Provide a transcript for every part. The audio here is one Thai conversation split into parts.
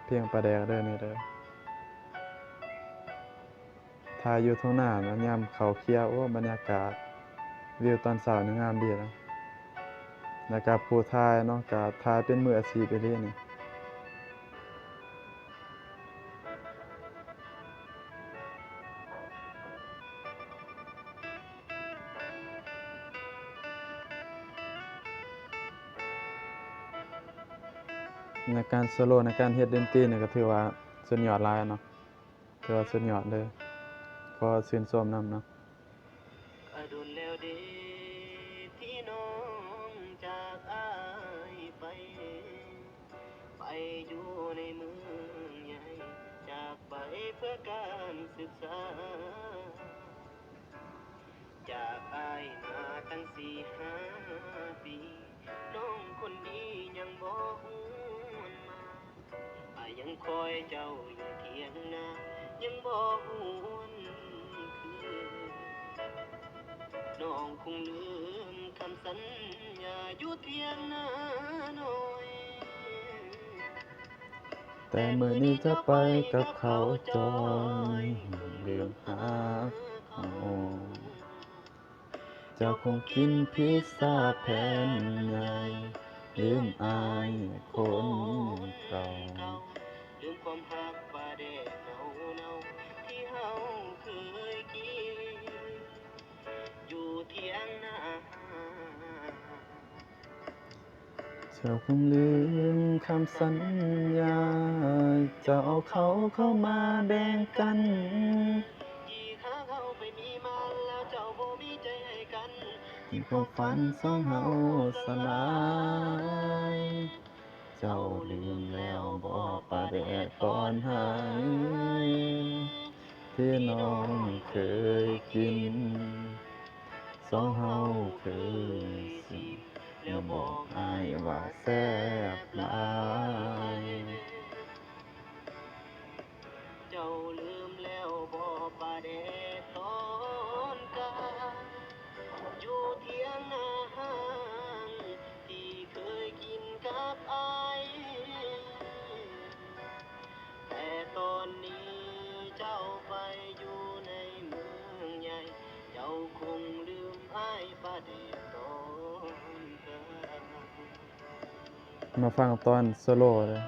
เพียงปลาแดกเด้อนี่เด้อถ่ายอยู่ทุ่งนาเนาะยามข้าวเขียวโอ้บรรยากาศวิวตอนเช้านี่งามดีนะแล้วก็ผู้ถ่ายเนาะก็ถ่ายเป็นมืออาชีพอีหลีนี่ในการโซโลในการเฮ็ดดนตรีนี่ก็ถือว่าสุดยอดหลายเนาะถือว่าสุดยอดเลยขอชื่นชมนำเนาะอดุลแล้วเด้ที่น้องจากอ้ายไปไปอยู่ในเมืองใหญ่จากไปเพื่อการศึกษาจากอ้ายมาตั้ง4-5 ปีน้องคนนี้ยังบ่หวนมาอ้ายยังคอยเจ้าอยู่เที่ยงนายังบ่หวนคืน น้องคงลืมคำสัญญาอยู่เทียงนาหน่อยแต่มื้อนี้จะไปกับเขาจอยลืมหาเขาเจ้าคงกินพิซซ่าแผ่นใหญ่ลืมอายคนเก่า ลืมความหักบาเดเนาที่เฮาเคยกินอยู่เทียงนา เจ้าคงลืมคำสัญญาจะเอาเขาเข้ามาแบ่งกันยี่หาเขาไปมีมาแล้วเจ้าบ่มีใจให้กันที่ความฝันสองเฮาสลายเจ้าลืมแล้วบ่ปลาแดกตอนหายที่น้องเคยกินสองเฮาเคยสิแล้วบอกอายว่าแซ่บหลาย เจ้าลืมแล้วบ่ปาเดตอนกาอยู่เทียงนาห้างที่เคยกินกับอายแต่ตอนนี้เจ้าไปอยู่ในเมืองใหญ่เจ้าคงลืมอายปาเดตอนกามาฟังตอนโซโล่เลย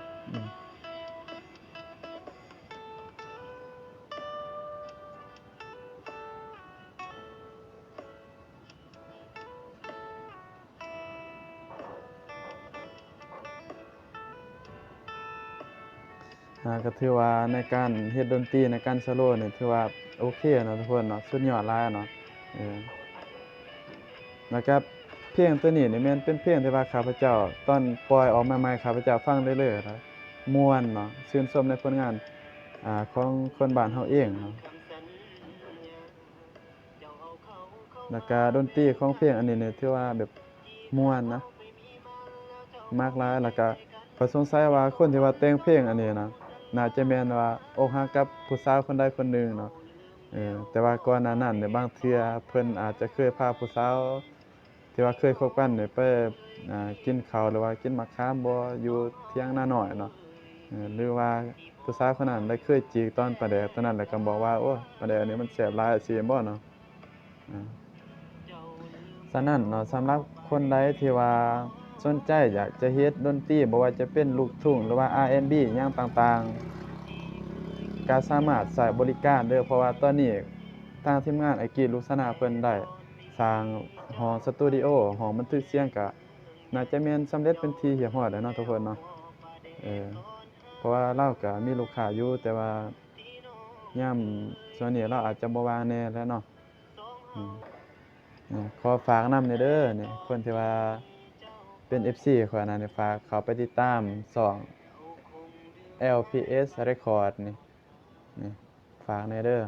ก็ถือว่าในการเฮ็ดดนตรีในการโซโล่นี่ถือว่าโอเคเนาะทุกคนเนาะสุดยอดหลายเนาะเออแล้วก็เพลงตัวนี้นี่แม่นเป็นเพลงที่ว่าข้าพเจ้าตอนปล่อยออกมาใหม่ข้าพเจ้าฟังเรื่อยๆนะม่วนเนาะชื่นชมในผลงานของคนบ้านเฮาเองเนาะแล้วก็ดนตรีของเพลงอันนี้นี่ถือว่าแบบม่วนนะมากหลายแล้วก็ข้อยสงสัยว่าคนที่ว่าแต่งเพลงอันนี้นะน่าจะแม่นว่าอกหักกับผู้สาวคนใดคนหนึ่งเนาะแต่ว่าก่อนหน้านั้นเนี่ยบางเทื่อเพิ่นอาจจะเคยพาผู้สาวที่ว่าเคยคบกันเนี่ยไปกินข้าวหรือว่ากินมะขามบ่อยู่เถียงนาน้อยเนาะหรือว่าผู้สาวคนนั้นได้เคยจีบตอนปานใดตอนนั้นแล้วก็บอกว่าโอ้ปานใดอันนี้มันแซ่บหลายสิบ่เนาะอาฉะนั้นเนาะสำหรับคนใดที่ว่าสนใจอยากจะเฮ็ดดนตรีบ่ว่าจะเป็นลูกทุ่งหรือว่า R&B อิหยังต่างๆก็สามารถใช้บริการเด้อเพราะว่าตอนนี้ทางทีมงานไอ้กีลุกษณะเพิ่นได้สร้างห้องสตูดิโอห้องบันทึกเสียงก็น่าจะแม่นสำเร็จเป็นที่เรียบร้อยแล้วเนาะทุกคนเนาะเออเพราะว่าเราก็มีลูกค้าอยู่แต่ว่ายามช่วงนี้เราอาจจะบ่ว่างแหน่แหล้วเนาะอืมขอฝากนำเด้อนี่คนที่ว่าเป็น FC ข้อยนั่นนี่ฝากเข้าไปติดตามช่อง LPS Record นี่ฝากแหน่เด้อ